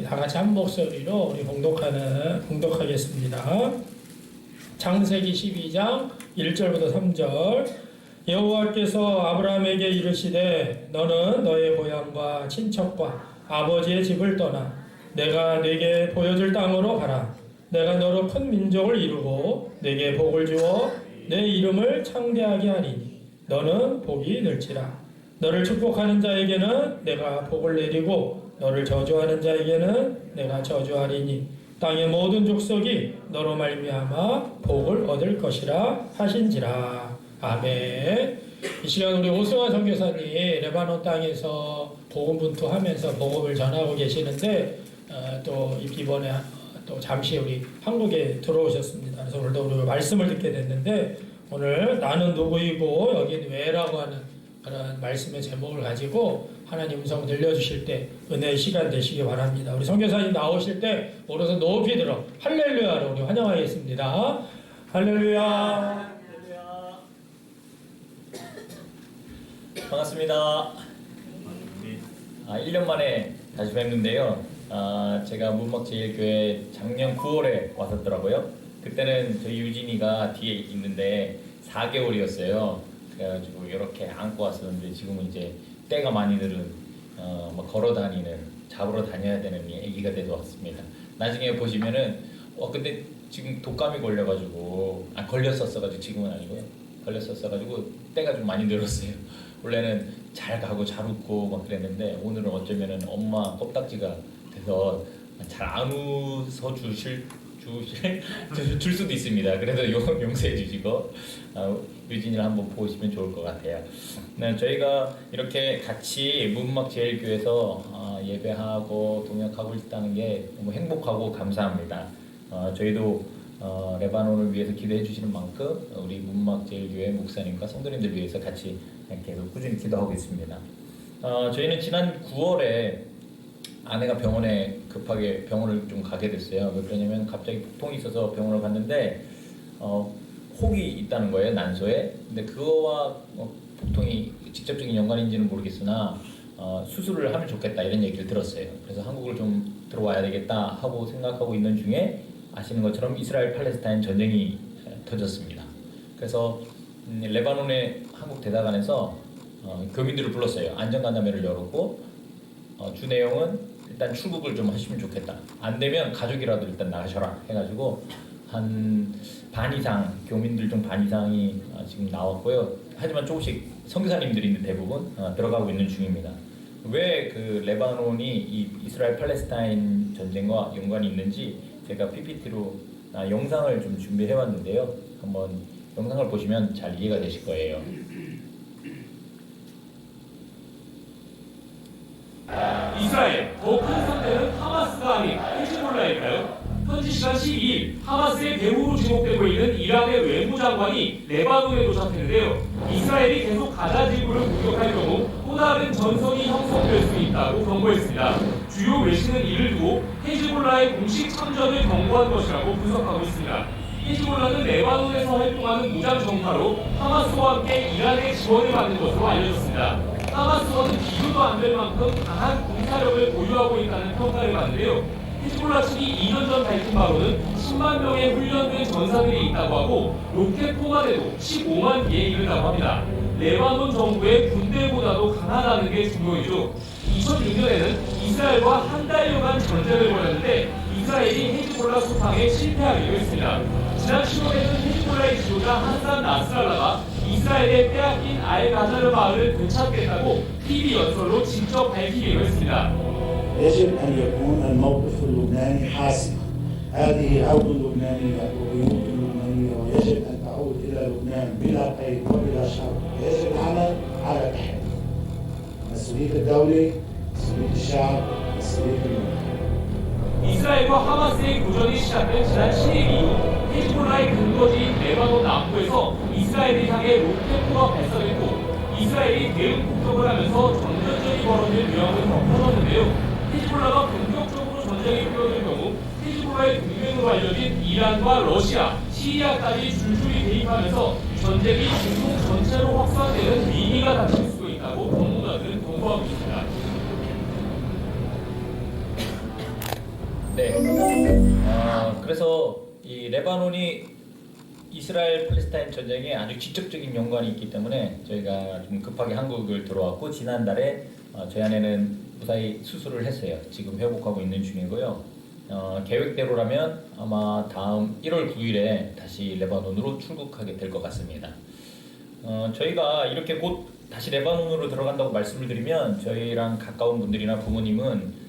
다 같이 한 목소리로 우리 봉독하겠습니다. 창세기 12장 1절부터 3절. 여호와께서 아브라함에게 이르시되 너는 너의 고향과 친척과 아버지의 집을 떠나 내가 네게 보여줄 땅으로 가라. 내가 너로 큰 민족을 이루고 네게 복을 주어 내 이름을 창대하게 하리니 너는 복이 늘지라. 너를 축복하는 자에게는 내가 복을 내리고 너를 저주하는 자에게는 내가 저주하리니 땅의 모든 족속이 너로 말미암아 복을 얻을 것이라 하신지라. 아멘. 이 시간 우리 오승환 선교사님 레바논 땅에서 복음 분투하면서 복음을 전하고 계시는데 또 이번에 또 잠시 우리 한국에 들어오셨습니다. 그래서 오늘도 우리 말씀을 듣게 됐는데 오늘 나는 누구이고 여긴 왜라고 하는 그런 말씀의 제목을 가지고 하나님 음성을 들려주실 때 은혜의 시간 되시기 바랍니다. 우리 선교사님 나오실 때 오른손 높이 들어 할렐루야로 우리 환영하겠습니다. 할렐루야. 반갑습니다. 1년 만에 다시 뵙는데요. 제가 문막제일교회 작년 9월에 왔었더라고요. 그때는 저희 유진이가 뒤에 있는데 4개월이었어요. 그래가지고 이렇게 안고 왔었는데 지금은 이제 때가 많이 들은 걸어 다니는, 잡으러 다녀야 되는 애기가 돼서 왔습니다. 나중에 보시면은 근데 지금 독감이 걸려가지고 걸렸었어가지고 지금은 아니고요. 걸렸었어가지고 때가 좀 많이 늘었어요. 원래는 잘 가고 잘 웃고 막 그랬는데 오늘은 어쩌면은 엄마 껍딱지가 돼서 잘 안 웃어 줄 수도 있습니다. 그래서 용서해 주시고 유진이를 한번 보시면 좋을 것 같아요. 네, 저희가 이렇게 같이 문막제일교회에서 예배하고 동역하고 있다는 게 너무 행복하고 감사합니다. 저희도 레바논을 위해서 기도해 주시는 만큼 우리 문막제일교회 목사님과 성도님들 위해서 같이 계속 꾸준히 기도하고 있습니다. 저희는 지난 9월에 아내가 병원에 급하게 병원을 좀 가게 됐어요. 왜 그러냐면 갑자기 복통이 있어서 병원을 갔는데 혹이 있다는 거예요, 난소에. 근데 그거와 복통이 직접적인 연관인지는 모르겠으나 수술을 하면 좋겠다 이런 얘기를 들었어요. 그래서 한국을 좀 들어와야 되겠다 하고 생각하고 있는 중에 아시는 것처럼 이스라엘 팔레스타인 전쟁이 터졌습니다. 그래서 레바논의 한국 대사관에서 교민들을 불렀어요. 안전간담회를 열었고 주 내용은 일단 출국을 좀 하시면 좋겠다. 안 되면 가족이라도 일단 나가셔라 해가지고 한 반 이상 교민들 중 반 이상이 지금 나왔고요. 하지만 조금씩 선교사님들이 대부분 들어가고 있는 중입니다. 왜 그 레바논이 이 이스라엘 팔레스타인 전쟁과 연관이 있는지 제가 PPT로 영상을 좀 준비해봤는데요. 한번 영상을 보시면 잘 이해가 되실 거예요. 이스라엘 더 큰 상대는 하마스가 아닌 히즈볼라일까요? 현지 시간 12일 하마스의 배후로 지목되고 있는 이란의 외무장관이 레바논에 도착했는데요. 이스라엘이 계속 가자 지구를 공격할 경우 또 다른 전선이 형성될 수 있다고 경고했습니다. 주요 외신은 이를 두고 히즈볼라의 공식 참전을 경고한 것이라고 분석하고 있습니다. 히즈볼라는 레바논에서 활동하는 무장 정파로 하마스와 함께 이란의 지원을 받는 것으로 알려졌습니다. 하마스와는 비교도 안 될 만큼 강한 군사력을 보유하고 있다는 평가를 받는데요. 히즈볼라 측이 2년 전 밝힌 바로는 10만 명의 훈련된 전사들이 있다고 하고 로켓 포마대도 15만 개에 이른다고 합니다. 레바논 정부의 군대보다도 강하다는 게 중요이죠. 2006년에는 이스라엘과 한 달여간 전쟁을 벌였는데 이스라엘이 히즈볼라 소탕에 실패하기도 했습니다. 지난 10월에는 히즈볼라의 지도자 한산 나스랄라가 이스라엘의 빼앗긴 알-가자르 마을을 되찾겠다고 TV 연설로 직접 밝히기로 했습니다. يجب أن يكون الموقف اللبناني حاسما. هذه عودة اللبنانية وبيوت اللبنانية ويجب أن تعود إلى لبنان بلا قيد وبلا شرط. يجب العمل على تحرير مسؤولية الدولة، مسؤولية الشعب، مسؤولية المنطقة. 이스라엘과 하마스의 교전이 시작된 지난 7일 이후 히즈볼라의 근거지인 레바논 남부에서 이스라엘을 향해 로켓포가 발사됐고 이스라엘이 대응 공격을 하면서 전면전이 벌어질 위험을 덮어놓는데요. 히즈볼라가 본격적으로 전쟁에 뛰어들 경우 히즈볼라의 동맹으로 알려진 이란과 러시아, 시리아까지 줄줄이 개입하면서 전쟁이 중동 전체로 확산되는 위기가 닥칠 수도 있다고 전문가들은 경고하고 있습니다. 네. 그래서 이 레바논이 이스라엘 팔레스타인 전쟁에 아주 직접적인 연관이 있기 때문에 저희가 좀 급하게 한국을 들어왔고 지난달에 저희 아내는 무사히 수술을 했어요. 지금 회복하고 있는 중이고요. 계획대로라면 아마 다음 1월 9일에 다시 레바논으로 출국하게 될 것 같습니다. 저희가 이렇게 곧 다시 레바논으로 들어간다고 말씀을 드리면 저희랑 가까운 분들이나 부모님은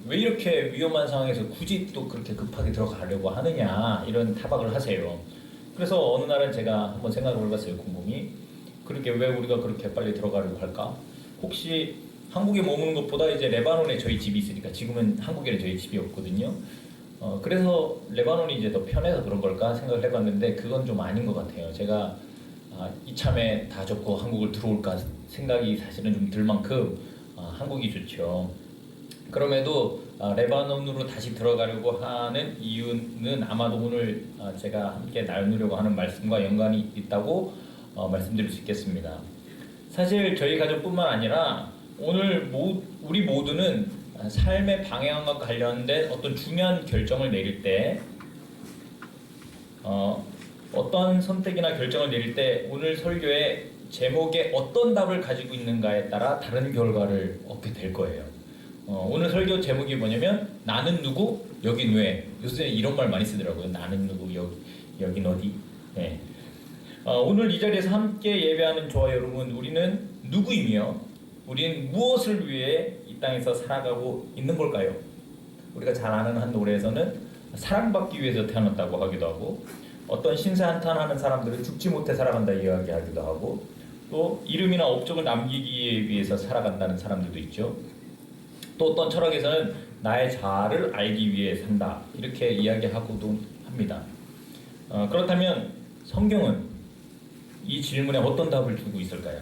왜 이렇게 위험한 상황에서 굳이 또 그렇게 급하게 들어가려고 하느냐 이런 타박을 하세요. 그래서 어느 날은 제가 한번 생각을 해봤어요. 곰곰이 그렇게 왜 우리가 그렇게 빨리 들어가려고 할까? 혹시 한국에 머무는 것보다 이제 레바논에 저희 집이 있으니까 지금은 한국에는 저희 집이 없거든요. 그래서 레바논이 이제 더 편해서 그런 걸까 생각을 해봤는데 그건 좀 아닌 것 같아요. 제가 이참에 다 접고 한국을 들어올까 생각이 사실은 좀 들 만큼 한국이 좋죠. 그럼에도 레바논으로 다시 들어가려고 하는 이유는 아마도 오늘 제가 함께 나누려고 하는 말씀과 연관이 있다고 말씀드릴 수 있겠습니다. 사실 저희 가족뿐만 아니라 오늘 우리 모두는 삶의 방향과 관련된 어떤 중요한 결정을 내릴 때 어떤 선택이나 결정을 내릴 때 오늘 설교의 제목에 어떤 답을 가지고 있는가에 따라 다른 결과를 얻게 될 거예요. 오늘 설교 제목이 뭐냐면 나는 누구? 여긴 왜? 요새 이런 말 많이 쓰더라고요. 나는 누구? 여긴 어디? 네. 오늘 이 자리에서 함께 예배하는 저와 여러분 우리는 누구이며 우리는 무엇을 위해 이 땅에서 살아가고 있는 걸까요? 우리가 잘 아는 한 노래에서는 사랑받기 위해서 태어났다고 하기도 하고 어떤 신세한탄하는 사람들은 죽지 못해 살아간다 이야기하기도 하고 또 이름이나 업적을 남기기 위해서 살아간다는 사람들도 있죠. 또 어떤 철학에서는 나의 자아를 알기 위해 산다 이렇게 이야기하고도 합니다. 그렇다면 성경은 이 질문에 어떤 답을 두고 있을까요?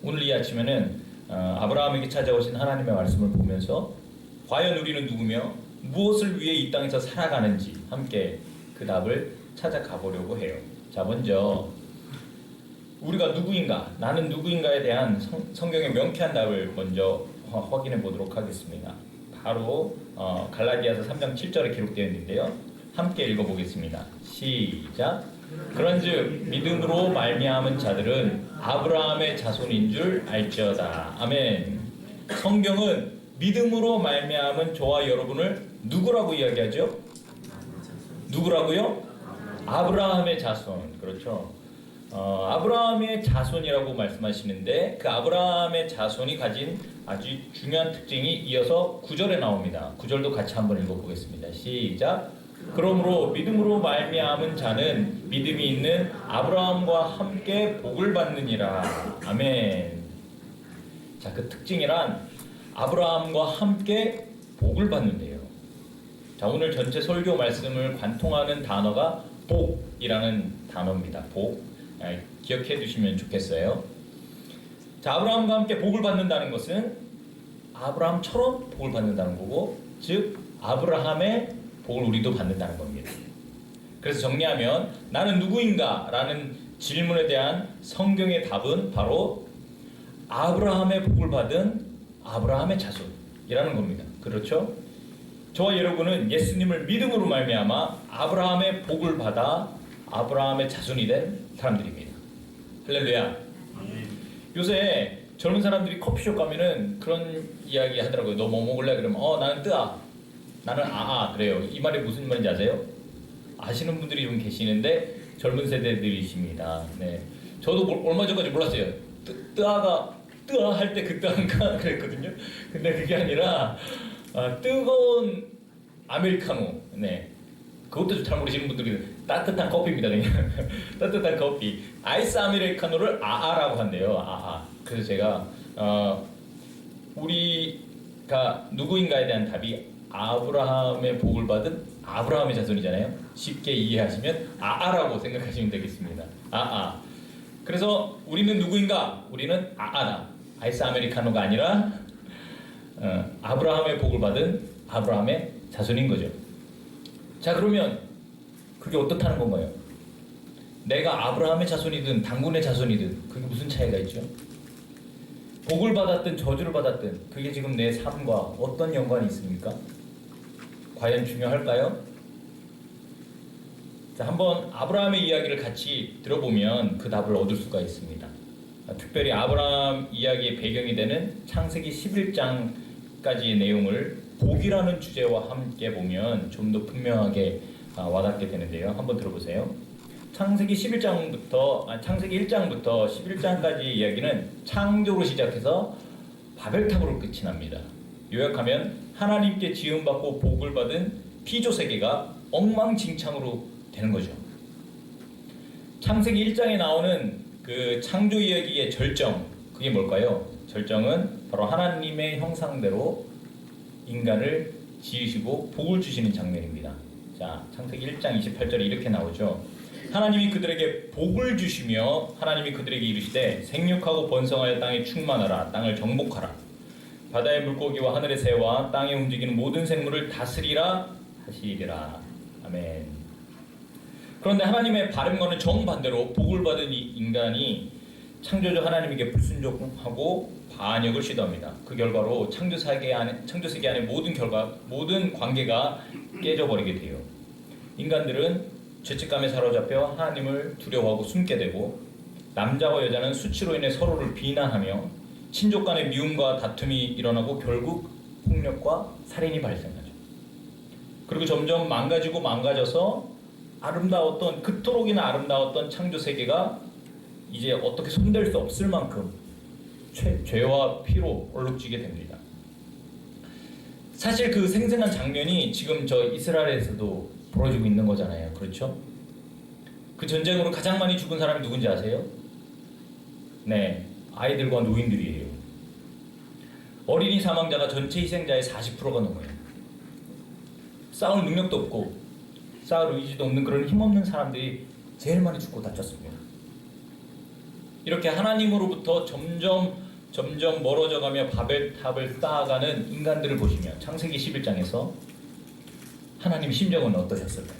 오늘 이 아침에는 아브라함에게 찾아오신 하나님의 말씀을 보면서 과연 우리는 누구며 무엇을 위해 이 땅에서 살아가는지 함께 그 답을 찾아가 보려고 해요. 자, 먼저 우리가 누구인가, 나는 누구인가에 대한 성경의 명쾌한 답을 먼저 확인해 보도록 하겠습니다. 바로 갈라디아서 3장 7절에 기록되어 있는데요. 함께 읽어보겠습니다. 시작. 그런즉 믿음으로 말미암은 자들은 아브라함의 자손인 줄 알지어다. 아멘. 성경은 믿음으로 말미암은 저와 여러분을 누구라고 이야기하죠? 누구라고요? 아브라함의 자손. 그렇죠. 아브라함의 자손이라고 말씀하시는데 그 아브라함의 자손이 가진 아주 중요한 특징이 이어서 9절에 나옵니다. 9절도 같이 한번 읽어보겠습니다. 시작. 그러므로 믿음으로 말미암은 자는 믿음이 있는 아브라함과 함께 복을 받느니라. 아멘. 자, 그 특징이란 아브라함과 함께 복을 받는데요. 자, 오늘 전체 설교 말씀을 관통하는 단어가 복이라는 단어입니다. 복. 기억해 두시면 좋겠어요. 자, 아브라함과 함께 복을 받는다는 것은 아브라함처럼 복을 받는다는 거고, 즉 아브라함의 복을 우리도 받는다는 겁니다. 그래서 정리하면 나는 누구인가? 라는 질문에 대한 성경의 답은 바로 아브라함의 복을 받은 아브라함의 자손이라는 겁니다. 그렇죠? 저와 여러분은 예수님을 믿음으로 말미암아 아브라함의 복을 받아 아브라함의 자손이 된 사람들입니다. 할렐루야. 요새 젊은 사람들이 커피숍 가면은 그런 이야기 하더라고요. 너 뭐 먹을래? 그러면 나는 뜨아. 나는 그래요. 이 말이 무슨 말인지 아세요? 아시는 분들이 좀 계시는데 젊은 세대들이십니다. 네. 저도 얼마 전까지 몰랐어요. 뜨아가 뜨아 할 때 그 뜨아인가 그랬거든요. 근데 그게 아니라 뜨거운 아메리카노. 네. 그것도 잘 모르시는 분들이 따뜻한 커피입니다. 그냥 따뜻한 커피. 아이스 아메리카노를 아아라고 한대요. 그래서 제가 우리가 누구인가에 대한 답이 아브라함의 복을 받은 아브라함의 자손이잖아요. 쉽게 이해하시면 아아라고 생각하시면 되겠습니다. 그래서 우리는 누구인가? 우리는 아아다. 아이스 아메리카노가 아니라 아브라함의 복을 받은 아브라함의 자손인 거죠. 자, 그러면 그게 어떻다는 건가요? 내가 아브라함의 자손이든 당군의 자손이든 그게 무슨 차이가 있죠? 복을 받았든 저주를 받았든 그게 지금 내 삶과 어떤 연관이 있습니까? 과연 중요할까요? 자, 한번 아브라함의 이야기를 같이 들어보면 그 답을 얻을 수가 있습니다. 특별히 아브라함 이야기의 배경이 되는 창세기 11장까지의 내용을 복이라는 주제와 함께 보면 좀 더 분명하게 와닿게 되는데요. 한번 들어보세요. 창세기 11장부터 창세기 1장부터 11장까지의 이야기는 창조로 시작해서 바벨탑으로 끝이 납니다. 요약하면 하나님께 지음받고 복을 받은 피조 세계가 엉망진창으로 되는 거죠. 창세기 1장에 나오는 그 창조 이야기의 절정, 그게 뭘까요? 절정은 바로 하나님의 형상대로 인간을 지으시고 복을 주시는 장면입니다. 자, 창세기 1장 28절에 이렇게 나오죠. 하나님이 그들에게 복을 주시며 하나님이 그들에게 이르시되 생육하고 번성하여 땅에 충만하라. 땅을 정복하라. 바다의 물고기와 하늘의 새와 땅에 움직이는 모든 생물을 다스리라 하시리라. 아멘. 그런데 하나님의 바람과는 정반대로 복을 받은 이 인간이 창조주 하나님에게 불순종하고 반역을 시도합니다. 그 결과로 창조세계 안에 모든 관계가 깨져버리게 돼요. 인간들은 죄책감에 사로잡혀 하나님을 두려워하고 숨게 되고, 남자와 여자는 수치로 인해 서로를 비난하며 친족 간의 미움과 다툼이 일어나고 결국 폭력과 살인이 발생하죠. 그리고 점점 망가져서 아름다웠던, 그토록이나 아름다웠던 창조 세계가 이제 어떻게 손댈 수 없을 만큼 죄와 피로 얼룩지게 됩니다. 사실 그 생생한 장면이 지금 저 이스라엘에서도 벌어지고 있는 거잖아요. 그렇죠? 그 전쟁으로 가장 많이 죽은 사람이 누군지 아세요? 네, 아이들과 노인들이에요. 어린이 사망자가 전체 희생자의 40%가 넘어요. 싸울 능력도 없고 싸울 의지도 없는 그런 힘없는 사람들이 제일 많이 죽고 다쳤습니다. 이렇게 하나님으로부터 점점 멀어져가며 바벨탑을 쌓아가는 인간들을 보시면 창세기 11장에서 하나님의 심정은 어떠셨을까요?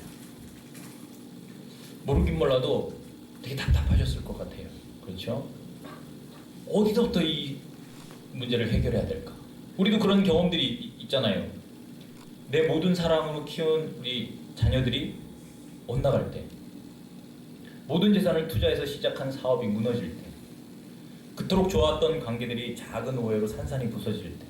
모르긴 몰라도 되게 답답하셨을 것 같아요. 그렇죠? 어디서부터 이 문제를 해결해야 될까? 우리도 그런 경험들이 있잖아요. 내 모든 사랑으로 키운 우리 자녀들이 엇나갈 때, 모든 재산을 투자해서 시작한 사업이 무너질 때, 그토록 좋았던 관계들이 작은 오해로 산산이 부서질 때,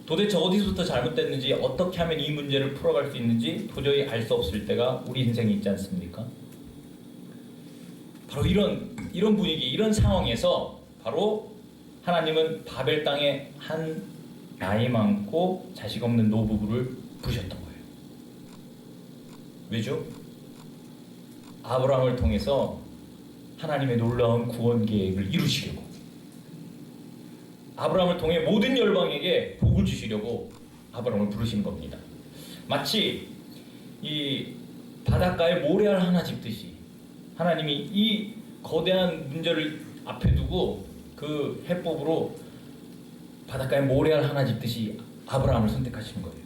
도대체 어디서부터 잘못됐는지, 어떻게 하면 이 문제를 풀어갈 수 있는지 도저히 알 수 없을 때가 우리 인생에 있지 않습니까? 바로 이런 분위기, 이런 상황에서 바로 하나님은 바벨 땅에 한 나이 많고 자식 없는 노부부를 부르셨던 거예요. 왜죠? 아브라함을 통해서 하나님의 놀라운 구원 계획을 이루시려고, 아브라함을 통해 모든 열방에게 복을 주시려고 아브라함을 부르신 겁니다. 마치 이 바닷가에 모래알 하나 짚듯이 하나님이 이 거대한 문제를 앞에 두고 그 해법으로 바닷가에 모래알 하나 짚듯이 아브라함을 선택하시는 거예요.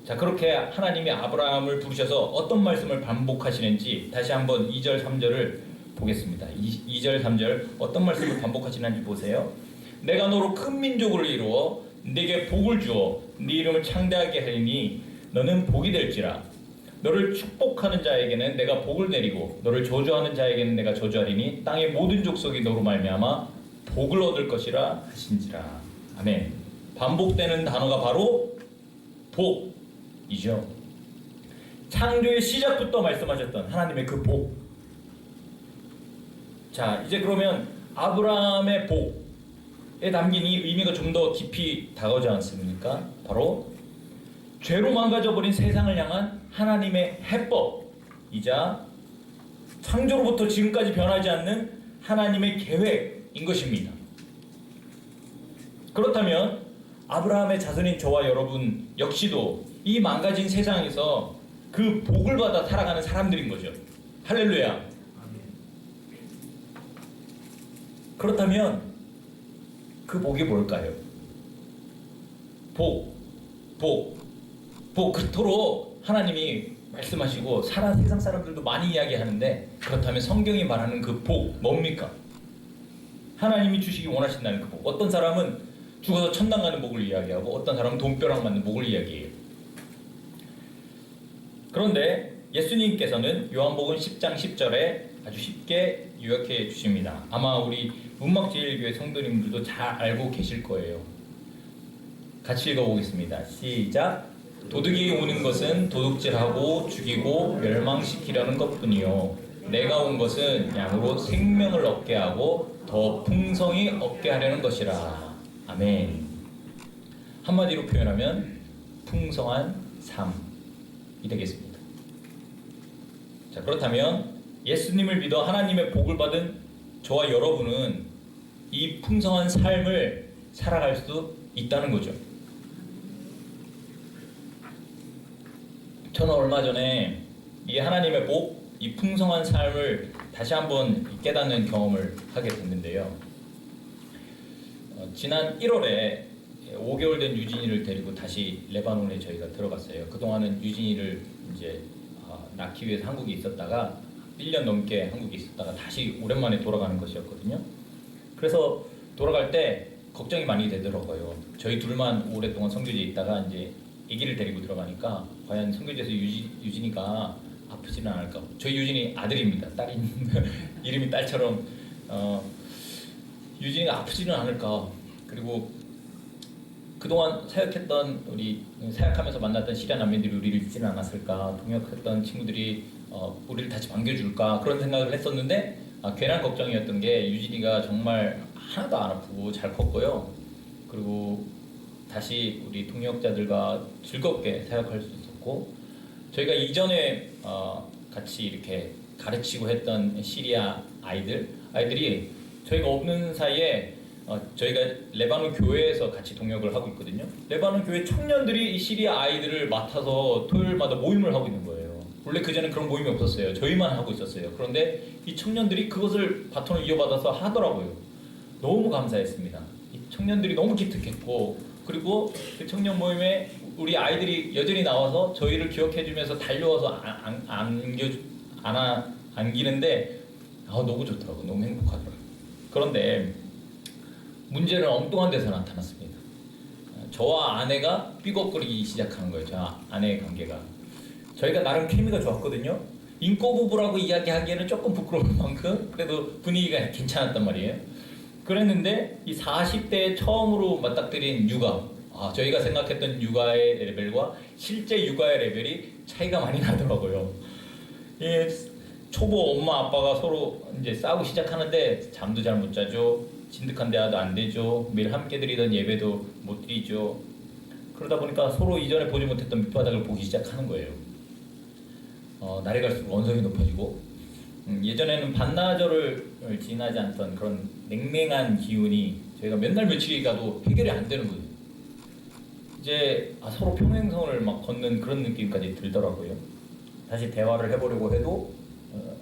자, 그렇게 하나님이 아브라함을 부르셔서 어떤 말씀을 반복하시는지 다시 한번 2절 3절을 보겠습니다. 2절 3절 어떤 말씀을 반복하시는지 보세요. 내가 너로 큰 민족을 이루어 네게 복을 주어 네 이름을 창대하게 하리니 너는 복이 될지라. 너를 축복하는 자에게는 내가 복을 내리고 너를 저주하는 자에게는 내가 저주하리니 땅의 모든 족속이 너로 말미암아 복을 얻을 것이라 하신지라. 아멘. 반복되는 단어가 바로 복이죠. 창조의 시작부터 말씀하셨던 하나님의 그 복. 자, 이제 그러면 아브라함의 복에 담긴 이 의미가 좀 더 깊이 다가오지 않습니까? 바로 죄로 망가져버린 세상을 향한 하나님의 해법이자 창조로부터 지금까지 변하지 않는 하나님의 계획인 것입니다. 그렇다면 아브라함의 자손인 저와 여러분 역시도 이 망가진 세상에서 그 복을 받아 살아가는 사람들인 거죠. 할렐루야. 그렇다면 그 복이 뭘까요? 그토록 하나님이 말씀하시고 세상 사람들도 많이 이야기하는데, 그렇다면 성경이 말하는 그 복 뭡니까? 하나님이 주시기 원하신다는 그 복. 어떤 사람은 죽어서 천당 가는 복을 이야기하고 어떤 사람은 돈벼락 맞는 복을 이야기해요. 그런데 예수님께서는 요한복음 10장 10절에 아주 쉽게 요약해 주십니다. 아마 우리 문막제일교회 성도님들도 잘 알고 계실 거예요. 같이 읽어보겠습니다. 시작. 도둑이 오는 것은 도둑질하고 죽이고 멸망시키려는 것뿐이요 내가 온 것은 양으로 생명을 얻게 하고 더 풍성히 얻게 하려는 것이라. 아멘. 한마디로 표현하면 풍성한 삶이 되겠습니다. 자, 그렇다면 예수님을 믿어 하나님의 복을 받은 저와 여러분은 이 풍성한 삶을 살아갈 수 있다는 거죠. 저는 얼마 전에 이 하나님의 복, 이 풍성한 삶을 다시 한번 깨닫는 경험을 하게 됐는데요. 지난 1월에 5개월 된 유진이를 데리고 다시 레바논에 저희가 들어갔어요. 그동안은 유진이를 이제 낳기 위해서 한국에 있었다가 1년 넘게 한국에 있었다가 다시 오랜만에 돌아가는 것이었거든요. 그래서 돌아갈 때 걱정이 많이 되더라고요. 저희 둘만 오랫동안 선교지에 있다가 이제 아기를 데리고 들어가니까 과연 선교지에서 유진이가 아프지는 않을까. 저희 유진이 아들입니다. 딸이 이름이 딸처럼 유진이가 아프지는 않을까. 그리고 그동안 사역했던 우리 사역하면서 만났던 시리아 난민들이 우리를 잊지는 않았을까. 동역했던 친구들이 우리를 다시 반겨줄까 그런 생각을 했었는데 괜한 걱정이었던 게 유진이가 정말 하나도 안 아프고 잘 컸고요. 그리고 다시 우리 동역자들과 즐겁게 사역할 수 있었고 저희가 이전에 같이 이렇게 가르치고 했던 시리아 아이들이 저희가 없는 사이에 저희가 레바논 교회에서 같이 동역을 하고 있거든요. 레바논 교회 청년들이 이 시리아 아이들을 맡아서 토요일마다 모임을 하고 있는 거예요. 원래 그전엔 그런 모임이 없었어요. 저희만 하고 있었어요. 그런데 이 청년들이 그것을 바톤을 이어받아서 하더라고요. 너무 감사했습니다. 이 청년들이 너무 기특했고 그리고 그 청년 모임에 우리 아이들이 여전히 나와서 저희를 기억해주면서 달려와서 안기는데 너무 좋더라고요. 너무 행복하더라고요. 그런데 문제는 엉뚱한 데서 나타났습니다. 저와 아내가 삐걱거리기 시작하는 거예요. 저 아내의 관계가. 저희가 나름 케미가 좋았거든요. 인꼬 부부라고 이야기하기에는 조금 부끄러울 만큼 그래도 분위기가 괜찮았단 말이에요. 그랬는데 이 40대에 처음으로 맞닥뜨린 육아, 저희가 생각했던 육아의 레벨과 실제 육아의 레벨이 차이가 많이 나더라고요. 초보 엄마 아빠가 서로 이제 싸우기 시작하는데 잠도 잘 못 자죠. 진득한 대화도 안 되죠. 매일 함께 드리던 예배도 못 드리죠. 그러다 보니까 서로 이전에 보지 못했던 밑바닥을 보기 시작하는 거예요. 날이 갈수록 원성이 높아지고 예전에는 반나절을 지나지 않던 그런 냉랭한 기운이 저희가 몇 날 며칠이 가도 해결이 안 되는 거예요. 이제 서로 평행선을 막 걷는 그런 느낌까지 들더라고요. 다시 대화를 해보려고 해도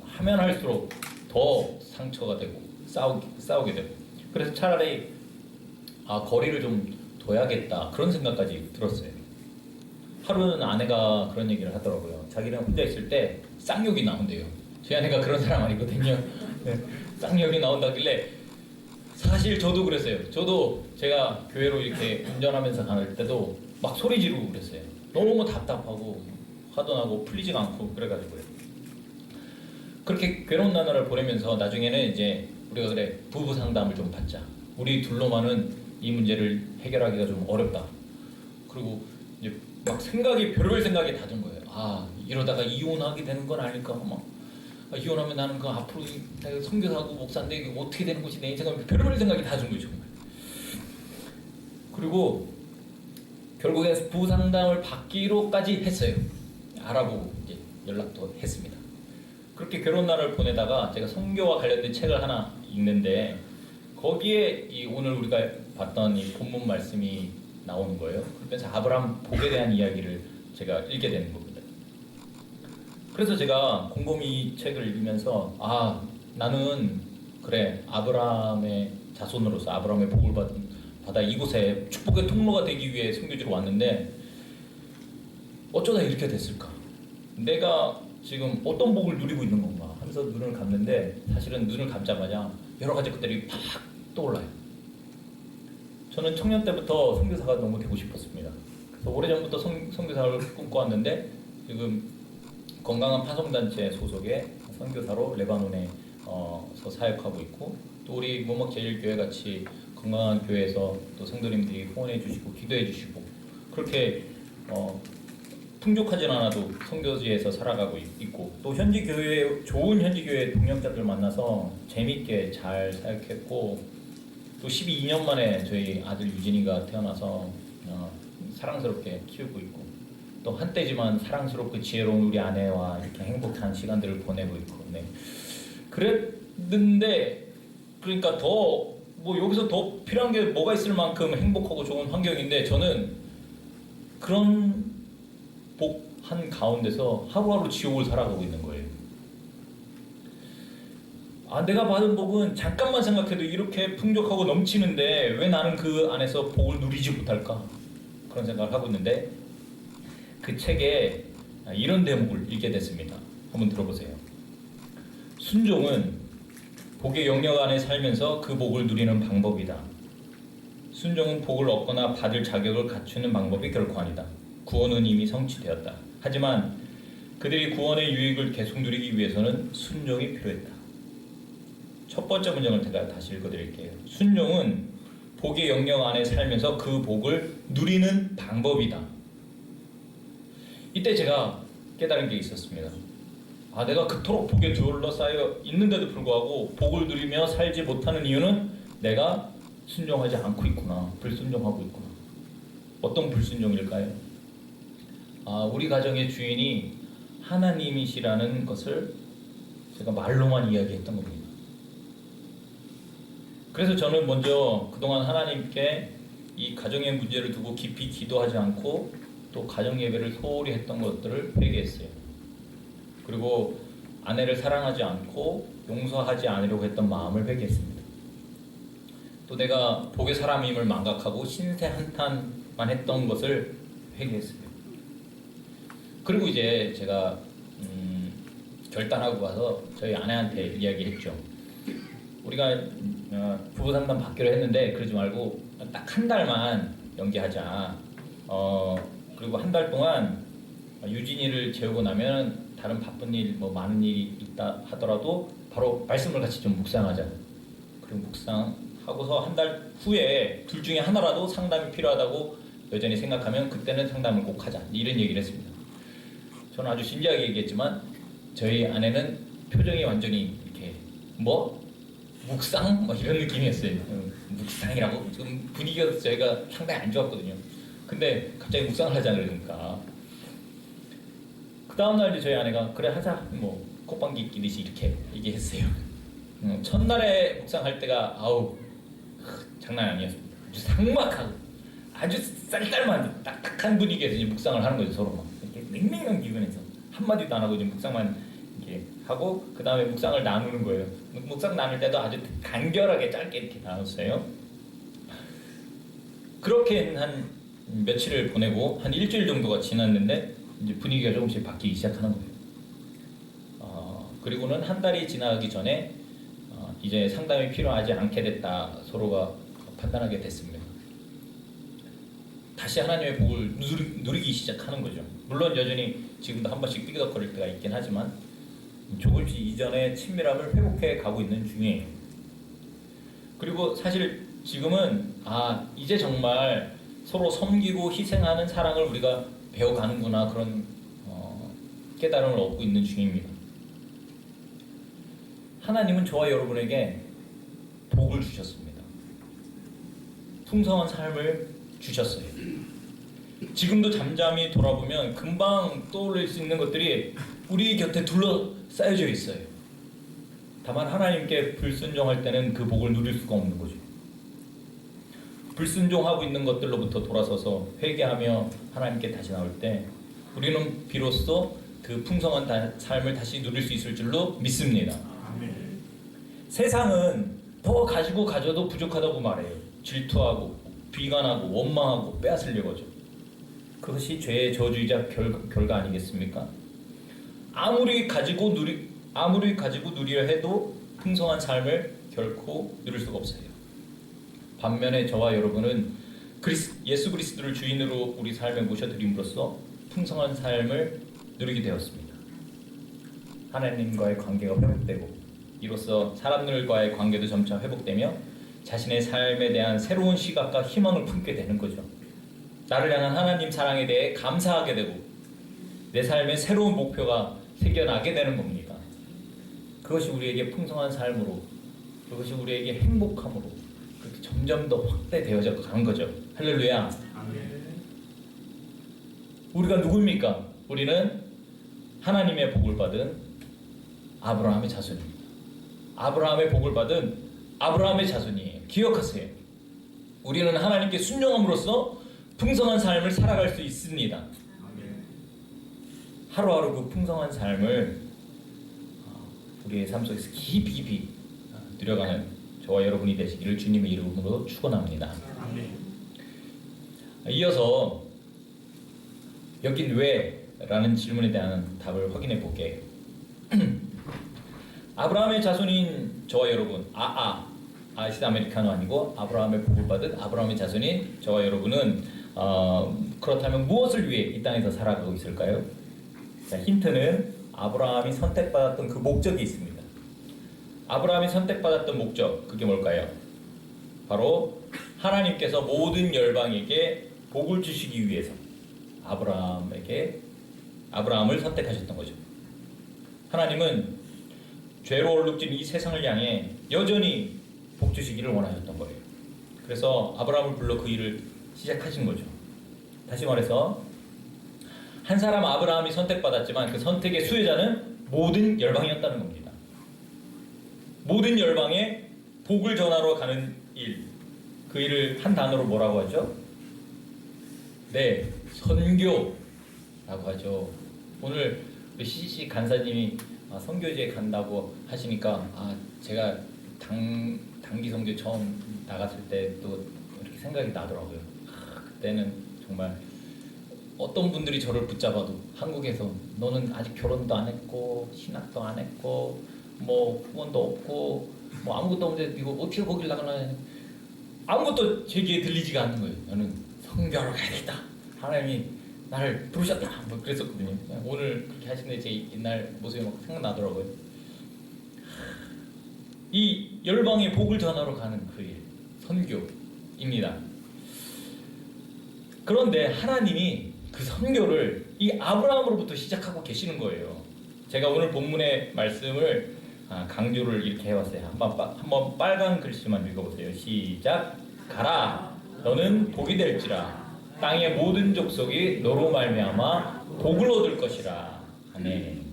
하면 할수록 더 상처가 되고 싸우게 되고 그래서 차라리 거리를 좀 둬야겠다 그런 생각까지 들었어요. 하루는 아내가 그런 얘기를 하더라고요. 자기는 혼자 있을 때 쌍욕이 나온대요. 저희 아내가 그런 사람 아니거든요. 쌍욕이 나온다길래 사실 저도 그랬어요. 저도 제가 교회로 이렇게 운전하면서 갈 때도 막 소리 지르고 그랬어요. 너무 답답하고 화도 나고 풀리지가 않고 그래가지고요. 그렇게 괴로운 나날을 보내면서 나중에는 이제 우리가 그래 부부 상담을 좀 받자. 우리 둘로만은 이 문제를 해결하기가 좀 어렵다. 그리고 이제 막 별별 생각이 다 든 거예요. 이러다가 이혼하게 되는 건 아닐까? 막 이혼하면 나는 그 앞으로 내가 선교사고 목사인데 이게 어떻게 되는 거지 내 인생은 별별 생각이 다 든 거죠. 정말. 그리고 결국에 부부 상담을 받기로까지 했어요. 알아보고 이제 연락도 했습니다. 그렇게 괴로운 날을 보내다가 제가 선교와 관련된 책을 하나 읽는데 거기에 오늘 우리가 봤던 이 본문 말씀이 나오는 거예요. 그래서 아브라함 복에 대한 이야기를 제가 읽게 되는 겁니다. 그래서 제가 곰곰이 이 책을 읽으면서 나는 그래 아브라함의 자손으로서 아브라함의 복을 받아 이곳에 축복의 통로가 되기 위해 선교지로 왔는데 어쩌다 이렇게 됐을까? 내가 지금 어떤 복을 누리고 있는 건가 하면서 눈을 감는데 사실은 눈을 감자마자 여러 가지 것들이 팍 떠올라요. 저는 청년 때부터 선교사가 너무 되고 싶었습니다. 그래서 오래전부터 선교사를 꿈꿔왔는데 지금 건강한 파송단체 소속의 선교사로 레바논에 서 사역하고 있고, 또 우리 문목제일교회 같이 건강한 교회에서 또 성도님들이 후원해 주시고 기도해 주시고, 그렇게 풍족하진 않아도 선교지에서 살아가고 있고, 또 현지 교회, 좋은 현지 교회 동역자들 만나서 재밌게 잘 사역했고, 또 12년 만에 저희 아들 유진이가 태어나서 사랑스럽게 키우고 있고, 또 한때지만 사랑스럽고 지혜로운 우리 아내와 이렇게 행복한 시간들을 보내고 있고, 네. 그랬는데 그러니까 더 뭐 여기서 더 필요한 게 뭐가 있을 만큼 행복하고 좋은 환경인데, 저는 그런 복한 가운데서 하루하루 지옥을 살아가고 있는 거예요. 내가 받은 복은 잠깐만 생각해도 이렇게 풍족하고 넘치는데 왜 나는 그 안에서 복을 누리지 못할까? 그런 생각을 하고 있는데, 그 책에 이런 대목을 읽게 됐습니다. 한번 들어보세요. 순종은 복의 영역 안에 살면서 그 복을 누리는 방법이다. 순종은 복을 얻거나 받을 자격을 갖추는 방법이 결코 아니다. 구원은 이미 성취되었다. 하지만 그들이 구원의 유익을 계속 누리기 위해서는 순종이 필요했다. 첫 번째 문장을 제가 다시 읽어드릴게요. 순종은 복의 영역 안에 살면서 그 복을 누리는 방법이다. 이때 제가 깨달은 게 있었습니다. 내가 그토록 복에 둘러싸여 있는데도 불구하고 복을 누리며 살지 못하는 이유는 내가 순종하지 않고 있구나. 불순종하고 있구나. 어떤 불순종일까요? 우리 가정의 주인이 하나님이시라는 것을 제가 말로만 이야기했던 겁니다. 그래서 저는 먼저 그동안 하나님께 이 가정의 문제를 두고 깊이 기도하지 않고 또 가정 예배를 소홀히 했던 것들을 회개했어요. 그리고 아내를 사랑하지 않고 용서하지 않으려고 했던 마음을 회개했습니다. 또 내가 복의 사람임을 망각하고 신세 한탄만 했던 것을 회개했어요. 그리고 이제 제가 결단하고 가서 저희 아내한테 이야기했죠. 우리가 부부 상담 받기로 했는데 그러지 말고 딱 한 달만 연기하자. 그리고 한 달 동안 유진이를 재우고 나면 다른 바쁜 일, 많은 일이 있다 하더라도 바로 말씀을 같이 좀 묵상하자. 그리고 묵상하고서 한 달 후에 둘 중에 하나라도 상담이 필요하다고 여전히 생각하면 그때는 상담을 꼭 하자. 이런 얘기를 했습니다. 저는 아주 진지하게 얘기했지만 저희 아내는 표정이 완전히 이렇게 묵상? 이런 느낌이었어요. 묵상이라고? 지금 분위기가 저희가 상당히 안 좋았거든요. 근데 갑자기 묵상을 하자 그러니까 그 다음날 이제 저희 아내가 그래 하자 콧방귀 끼듯이 이렇게 얘기했어요. 첫날에 묵상할 때가 장난 아니었습니다. 아주 삭막하고 아주 쌀쌀만 딱딱한 분위기에서 이제 묵상을 하는 거죠. 서로 막 이렇게 맹맹한 기분에서 한마디도 안 하고 이제 묵상만 이렇게 하고 그 다음에 묵상을 나누는 거예요. 묵상 나눌 때도 아주 간결하게 짧게 이렇게 나눴어요. 그렇게 한 며칠을 보내고 한 일주일 정도가 지났는데 이제 분위기가 조금씩 바뀌기 시작하는 거예요. 그리고는 한 달이 지나기 전에 이제 상담이 필요하지 않게 됐다 서로가 판단하게 됐습니다. 다시 하나님의 복을 누리기 시작하는 거죠. 물론 여전히 지금도 한 번씩 삐그덕거릴 때가 있긴 하지만 조금씩 이전의 친밀함을 회복해 가고 있는 중이에요. 그리고 사실 지금은 이제 정말 서로 섬기고 희생하는 사랑을 우리가 배워가는구나 그런 깨달음을 얻고 있는 중입니다. 하나님은 저와 여러분에게 복을 주셨습니다. 풍성한 삶을 주셨어요. 지금도 잠잠히 돌아보면 금방 떠올릴 수 있는 것들이 우리 곁에 둘러싸여져 있어요. 다만 하나님께 불순종할 때는 그 복을 누릴 수가 없는 거죠. 불순종하고 있는 것들로부터 돌아서서 회개하며 하나님께 다시 나올 때 우리는 비로소 그 풍성한 삶을 다시 누릴 수 있을 줄로 믿습니다. 세상은 더 가지고 가져도 부족하다고 말해요. 질투하고 비관하고 원망하고 빼앗으려고 하죠. 그것이 죄의 저주이자 결과 아니겠습니까? 아무리 가지고 누리려 해도 풍성한 삶을 결코 누릴 수가 없어요. 반면에 저와 여러분은 예수 그리스도를 주인으로 우리 삶에 모셔드림으로써 풍성한 삶을 누리게 되었습니다. 하나님과의 관계가 회복되고 이로써 사람들과의 관계도 점차 회복되며 자신의 삶에 대한 새로운 시각과 희망을 품게 되는 거죠. 나를 향한 하나님 사랑에 대해 감사하게 되고 내 삶에 새로운 목표가 생겨나게 되는 겁니다. 그것이 우리에게 풍성한 삶으로, 그것이 우리에게 행복함으로 그렇게 점점 더 확대되어져 가는 거죠. 할렐루야. 우리가 누구입니까? 우리는 하나님의 복을 받은 아브라함의 자손입니다. 아브라함의 복을 받은 아브라함의 자손이에요. 기억하세요. 우리는 하나님께 순종함으로써 풍성한 삶을 살아갈 수 있습니다. 하루하루 그 풍성한 삶을 우리의 삶 속에서 깊이 누려가는 저와 여러분이 되시기를 주님의 이름으로 축원합니다. 이어서 여긴 왜? 라는 질문에 대한 답을 확인해 볼게요. 아브라함의 자손인 저와 여러분, 아이스 아메리카노 아니고 아브라함의 복을 받은 아브라함의 자손인 저와 여러분은 그렇다면 무엇을 위해 이 땅에서 살아가고 있을까요? 자, 힌트는 아브라함이 선택받았던 그 목적이 있습니다. 아브라함이 선택받았던 목적, 그게 뭘까요? 바로 하나님께서 모든 열방에게 복을 주시기 위해서 아브라함을 선택하셨던 거죠. 하나님은 죄로 얼룩진 이 세상을 향해 여전히 복 주시기를 원하셨던 거예요. 그래서 아브라함을 불러 그 일을 시작하신 거죠. 다시 말해서 한 사람 아브라함이 선택받았지만 그 선택의 수혜자는 모든 열방이었다는 겁니다. 모든 열방에 복을 전하러 가는 일, 그 일을 한 단어로 뭐라고 하죠? 네, 선교라고 하죠. 오늘 우리 CCC 간사님이 선교지에 간다고 하시니까 제가 단기 선교 처음 나갔을 때 또 이렇게 생각이 나더라고요. 그때는 정말 어떤 분들이 저를 붙잡아도 한국에서 너는 아직 결혼도 안 했고 신학도 안 했고 뭐 후원도 없고 뭐 아무것도 없는데 이거 어떻게 거길 나가나, 아무것도 제 귀에 들리지가 않는 거예요. 저는 선교하러 가야겠다, 하나님이 나를 부르셨다, 뭐 그랬었거든요. 오늘 그렇게 하시는데 제 옛날 모습이 막 생각나더라고요. 이 열방의 복을 전하러 가는 그 일, 선교입니다. 그런데 하나님이 그 선교를 이 아브라함으로부터 시작하고 계시는 거예요. 제가 오늘 본문의 말씀을 강조를 이렇게 해왔어요. 한번 빨간 글씨만 읽어보세요. 시작. 가라, 너는 복이 될지라. 땅의 모든 족속이 너로 말미암아 복을 얻을 것이라. 아멘.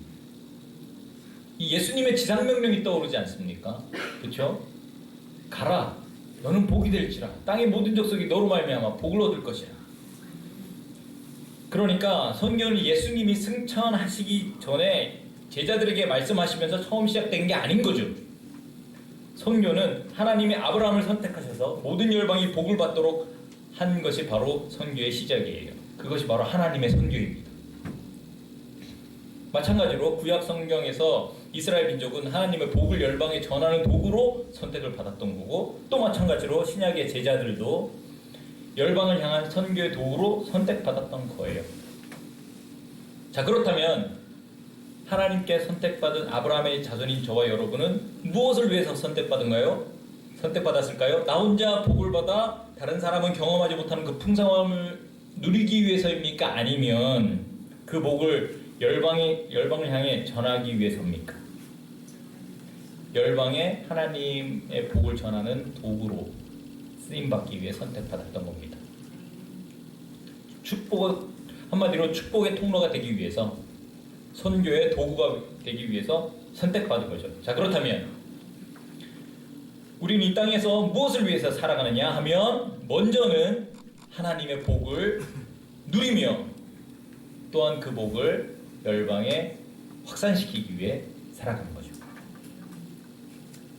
이 예수님의 지상 명령이 떠오르지 않습니까? 그렇죠? 가라, 너는 복이 될지라. 땅의 모든 족속이 너로 말미암아 복을 얻을 것이라. 그러니까 선교는 예수님이 승천하시기 전에 제자들에게 말씀하시면서 처음 시작된 게 아닌 거죠. 선교는 하나님이 아브라함을 선택하셔서 모든 열방이 복을 받도록 한 것이 바로 선교의 시작이에요. 그것이 바로 하나님의 선교입니다. 마찬가지로 구약 성경에서 이스라엘 민족은 하나님의 복을 열방에 전하는 도구로 선택을 받았던 거고, 또 마찬가지로 신약의 제자들도 열방을 향한 선교의 도구로 선택받았던 거예요. 자, 그렇다면 하나님께 선택받은 아브라함의 자손인 저와 여러분은 무엇을 위해서 선택받았을까요? 나 혼자 복을 받아 다른 사람은 경험하지 못하는 그 풍성함을 누리기 위해서입니까? 아니면 그 복을 열방을 향해 전하기 위해서입니까? 열방에 하나님의 복을 전하는 도구로 쓰임받기 위해 선택받았던 겁니다. 한마디로 축복의 통로가 되기 위해서, 선교의 도구가 되기 위해서 선택받은 거죠. 자, 그렇다면 우리는 이 땅에서 무엇을 위해서 살아가느냐 하면, 먼저는 하나님의 복을 누리며 또한 그 복을 열방에 확산시키기 위해 살아가는 거죠.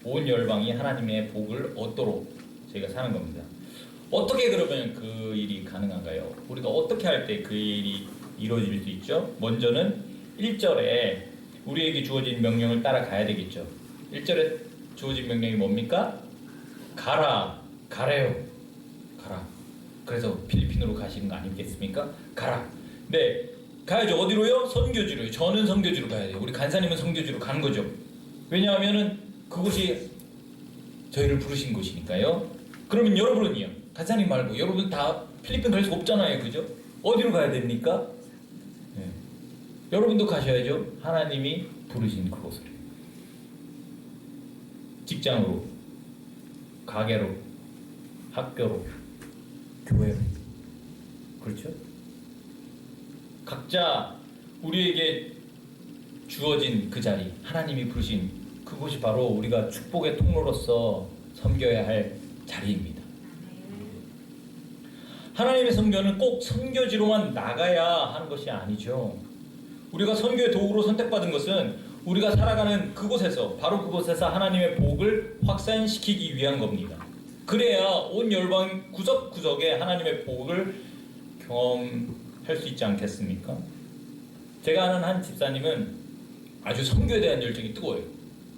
온 열방이 하나님의 복을 얻도록 저희가 사는 겁니다. 어떻게 그러면 그 일이 가능한가요? 우리가 어떻게 할 때 그 일이 이루어질 수 있죠? 먼저는 1절에 우리에게 주어진 명령을 따라가야 되겠죠. 1절에 주어진 명령이 뭡니까? 가라 가래요. 가라. 그래서 필리핀으로 가시는 거 아니겠습니까? 가라. 네, 가야죠. 어디로요? 선교지로요. 저는 선교지로 가야 돼요. 우리 간사님은 선교지로 가는 거죠. 왜냐하면은 그곳이 저희를 부르신 곳이니까요. 그러면 여러분은요? 간사님 말고 여러분 다 필리핀 갈 수 없잖아요. 그죠? 어디로 가야 됩니까? 네. 여러분도 가셔야죠. 하나님이 부르신 그곳으로. 직장으로, 가게로, 학교로, 교회로. 그렇죠? 각자 우리에게 주어진 그 자리, 하나님이 부르신 그곳이 바로 우리가 축복의 통로로서 섬겨야 할 자리입니다. 하나님의 선교는 꼭 선교지로만 나가야 하는 것이 아니죠. 우리가 선교의 도구로 선택받은 것은 우리가 살아가는 그곳에서, 바로 그곳에서 하나님의 복을 확산시키기 위한 겁니다. 그래야 온 열방 구석구석에 하나님의 복을 경험할 수 있지 않겠습니까? 제가 아는 한 집사님은 아주 선교에 대한 열정이 뜨거워요.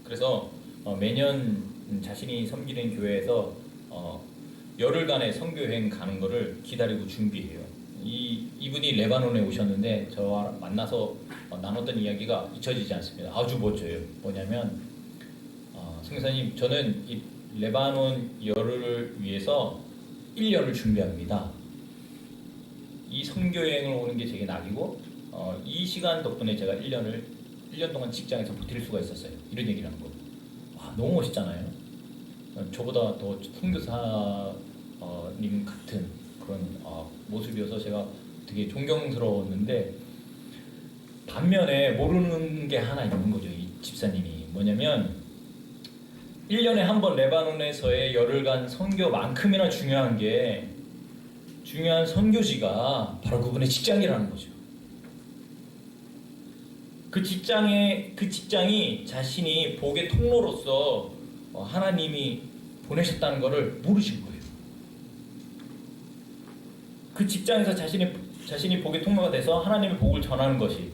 그래서 매년 자신이 섬기는 교회에서 열흘간의 선교여행 가는 거를 기다리고 준비해요. 이분이 레바논에 오셨는데 저와 만나서 나눴던 이야기가 잊혀지지 않습니다. 아주 멋져요. 뭐냐면 성교사님, 저는 이 레바논 열흘을 위해서 1년을 준비합니다. 이 선교여행을 오는 게 제게 낙이고 이 시간 덕분에 제가 1년 동안 직장에서 버틸 수가 있었어요. 이런 얘기를 하는 거. 와, 너무 멋있잖아요. 저보다 더 선교사님 같은 그런 모습이어서 제가 되게 존경스러웠는데, 반면에 모르는 게 하나 있는 거죠. 이 집사님이 뭐냐면 1년에 한 번 레바논에서의 열흘간 선교만큼이나 중요한 선교지가 바로 그분의 직장이라는 거죠. 그 직장이 자신이 복의 통로로서 하나님이 보내셨다는 것을 모르신 거예요. 그 직장에서 자신이 복의 통로가 돼서 하나님의 복을 전하는 것이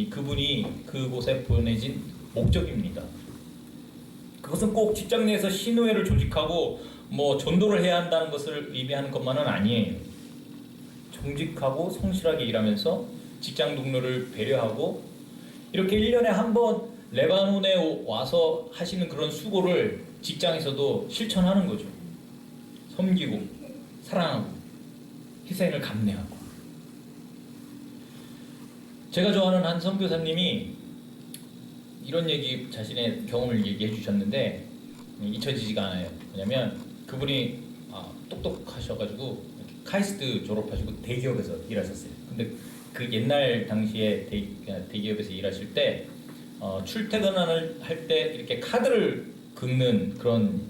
그분이 그곳에 보내진 목적입니다. 그것은 꼭 직장 내에서 신우회를 조직하고 전도를 해야 한다는 것을 의미하는 것만은 아니에요. 정직하고 성실하게 일하면서 직장 동료를 배려하고 이렇게 1년에 한 번 레바논에 와서 하시는 그런 수고를 직장에서도 실천하는 거죠. 섬기고 사랑하고 희생을 감내하고. 제가 좋아하는 한 선교사님이 이런 얘기, 자신의 경험을 얘기해 주셨는데 잊혀지지가 않아요. 뭐냐면 그분이 똑똑하셔가지고 카이스트 졸업하시고 대기업에서 일하셨어요. 근데 그 옛날 당시에 대기업에서 일하실 때 출퇴근을 할 때 이렇게 카드를 긁는 그런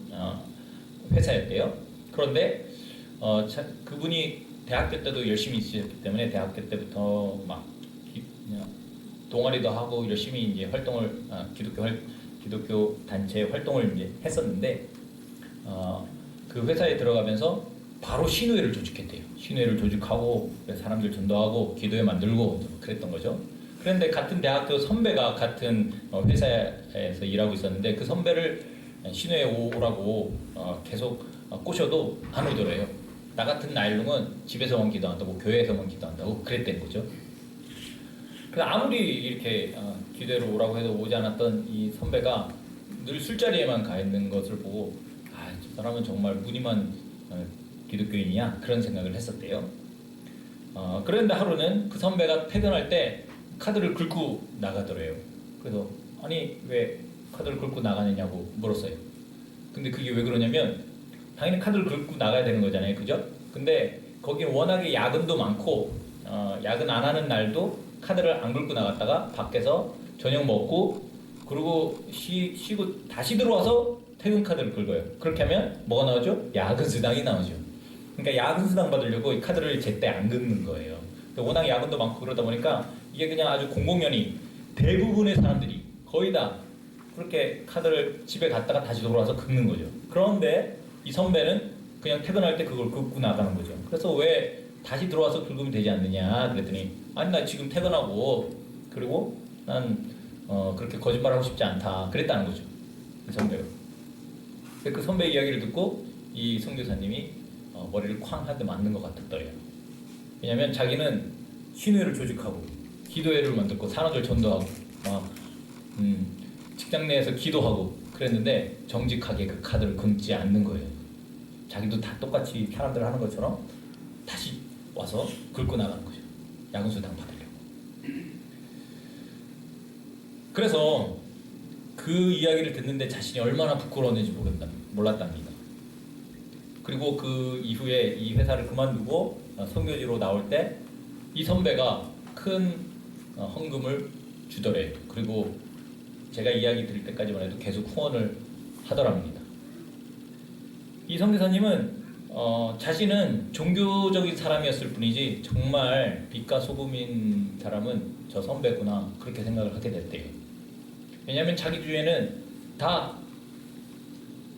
회사였대요. 그런데 그분이 대학교 때도 열심히 있으셨기 때문에 대학교 때부터 막 동아리도 하고 열심히 이제 활동을 기독교 단체 활동을 이제 했었는데 그 회사에 들어가면서 바로 신우회를 조직했대요. 신우회를 조직하고 사람들 전도하고 기도회 만들고 그랬던 거죠. 그런데 같은 대학교 선배가 같은 회사에서 일하고 있었는데 그 선배를 신우회 오라고 계속 꼬셔도 안 오더래요. 나 같은 나일롱은 집에서만 기도한다고, 교회에서만 기도한다고 그랬던 거죠. 아무리 이렇게 기도회로 오라고 해도 오지 않았던 이 선배가 늘 술자리에만 가 있는 것을 보고 저 사람은 정말 무늬만 기독교인이야, 그런 생각을 했었대요. 그런데 하루는 그 선배가 퇴근할 때 카드를 긁고 나가더래요. 그래서 아니 왜 카드를 긁고 나가느냐고 물었어요. 근데 그게 왜 그러냐면 당연히 카드를 긁고 나가야 되는 거잖아요, 그죠? 근데 거기 워낙에 야근도 많고 야근 안 하는 날도 카드를 안 긁고 나갔다가 밖에서 저녁 먹고 그리고 쉬고 다시 들어와서 퇴근 카드를 긁어요. 그렇게 하면 뭐가 나오죠? 야근 수당이 나오죠. 그러니까 야근 수당 받으려고 이 카드를 제때 안 긁는 거예요. 워낙 야근도 많고 그러다 보니까 이게 그냥 아주 공공연히 대부분의 사람들이 거의 다 그렇게 카드를 집에 갔다가 다시 돌아와서 긁는 거죠. 그런데 이 선배는 그냥 퇴근할 때 그걸 긁고 나가는 거죠. 그래서 왜 다시 들어와서 긁으면 되지 않느냐 그랬더니 아니 나 지금 퇴근하고 그리고 난 그렇게 거짓말하고 싶지 않다 그랬다는 거죠. 그 선배가. 그 선배 이야기를 듣고 이 선교사님이 머리를 쾅 한 대 맞는 것 같았더래요. 왜냐하면 자기는 신회를 조직하고 기도회를 만들고 사람들 전도하고 막 직장 내에서 기도하고 그랬는데 정직하게 그 카드를 긁지 않는 거예요. 자기도 다 똑같이 사람들 하는 것처럼 다시 와서 긁고 나가는 거죠. 야근수당 받으려고. 그래서 그 이야기를 듣는데 자신이 얼마나 부끄러웠는지 몰랐답니다. 그리고 그 이후에 이 회사를 그만두고 선교지로 나올 때 이 선배가 큰 헌금을 주더래요. 그리고 제가 이야기 들을 때까지만 해도 계속 후원을 하더랍니다. 이 선교사님은 자신은 종교적인 사람이었을 뿐이지 정말 빛과 소금인 사람은 저 선배구나 그렇게 생각을 하게 됐대요. 왜냐하면 자기 주위에는 다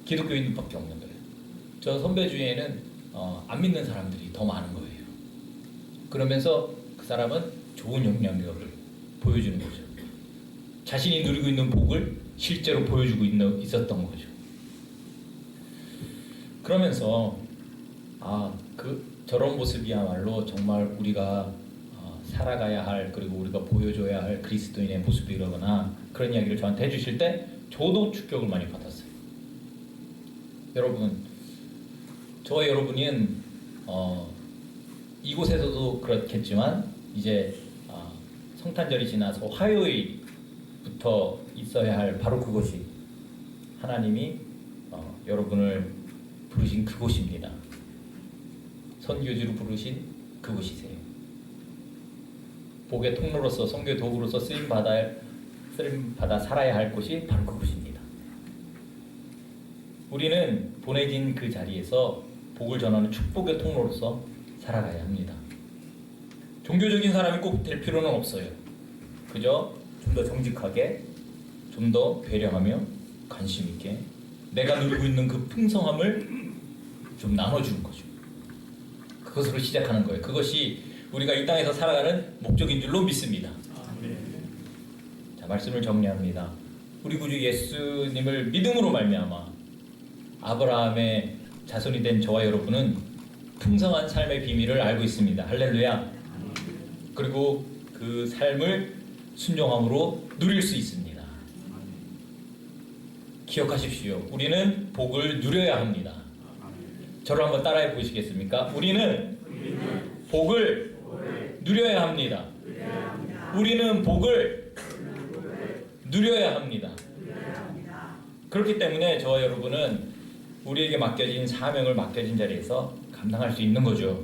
기독교인밖에 없는 거예요. 저 선배 주위에는 안 믿는 사람들이 더 많은 거예요. 그러면서 그 사람은 좋은 영향력을 보여주는 거죠. 자신이 누리고 있는 복을 실제로 보여주고 있었던 거죠. 그러면서 저런 모습이야말로 정말 우리가 살아가야 할 그리고 우리가 보여줘야 할 그리스도인의 모습이라거나 그런 이야기를 저한테 해주실 때 저도 충격을 많이 받았어요. 여러분, 저와 여러분은 이곳에서도 그렇겠지만 이제 성탄절이 지나서 화요일부터 있어야 할 바로 그곳이 하나님이 여러분을 부르신 그곳입니다. 선교지로 부르신 그곳이세요. 복의 통로로서 선교의 도구로서 쓰임받아 살아야 할 곳이 바로 그곳입니다. 우리는 보내진 그 자리에서 복을 전하는 축복의 통로로서 살아가야 합니다. 종교적인 사람이 꼭 될 필요는 없어요. 그저 좀 더 정직하게, 좀 더 배려하며 관심 있게 내가 누리고 있는 그 풍성함을 좀 나눠주는 거죠. 그것으로 시작하는 거예요. 그것이 우리가 이 땅에서 살아가는 목적인 줄로 믿습니다. 자, 말씀을 정리합니다. 우리 구주 예수님을 믿음으로 말미암아 아브라함의 자손이 된 저와 여러분은 풍성한 삶의 비밀을 알고 있습니다. 할렐루야. 그리고 그 삶을 순종함으로 누릴 수 있습니다. 기억하십시오. 우리는 복을 누려야 합니다. 저를 한번 따라해 보시겠습니까? 우리는 복을 누려야 합니다. 우리는 복을 누려야 합니다. 그렇기 때문에 저와 여러분은 우리에게 맡겨진 사명을 맡겨진 자리에서 감당할 수 있는 거죠.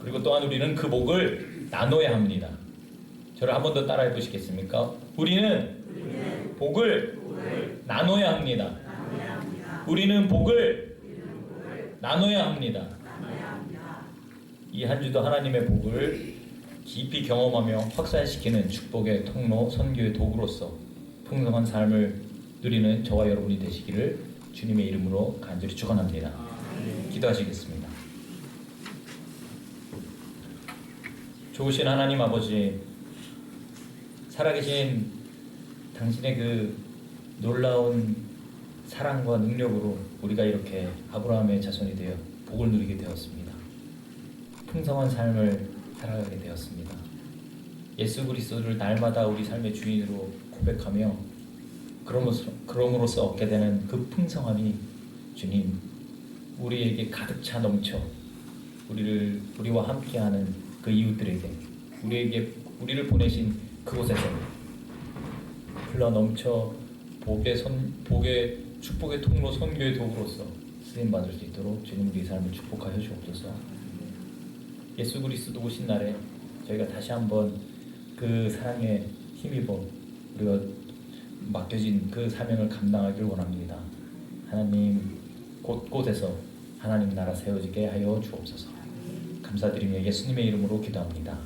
그리고 또한 우리는 그 복을 나눠야 합니다. 저를 한 번 더 따라해 보시겠습니까? 우리는 복을 나눠야 합니다. 우리는 복을 나눠야 합니다. 이 한 주도 하나님의 복을 깊이 경험하며 확산시키는 축복의 통로, 선교의 도구로서 풍성한 삶을 누리는 저와 여러분이 되시기를 주님의 이름으로 간절히 축원합니다. 기도하시겠습니다. 좋으신 하나님 아버지, 살아계신 당신의 그 놀라운 사랑과 능력으로 우리가 이렇게 아브라함의 자손이 되어 복을 누리게 되었습니다. 풍성한 삶을 살아가게 되었습니다. 예수 그리스도를 날마다 우리 삶의 주인으로 고백하며 그럼으로써 얻게 되는 그 풍성함이 주님, 우리에게 가득 차 넘쳐 우리와 함께하는 그 이웃들에게 우리를 보내신 그곳에서 흘러 넘쳐 복의 축복의 통로, 선교의 도구로서 쓰임 받을 수 있도록 주님 우리 삶을 축복하여 주옵소서. 예수 그리스도 오신 날에 저희가 다시 한번 그 사랑에 힘입어 우리가 맡겨진 그 사명을 감당하길 원합니다. 하나님, 곳곳에서 하나님 나라 세워지게 하여 주옵소서. 감사드리며 예수님의 이름으로 기도합니다.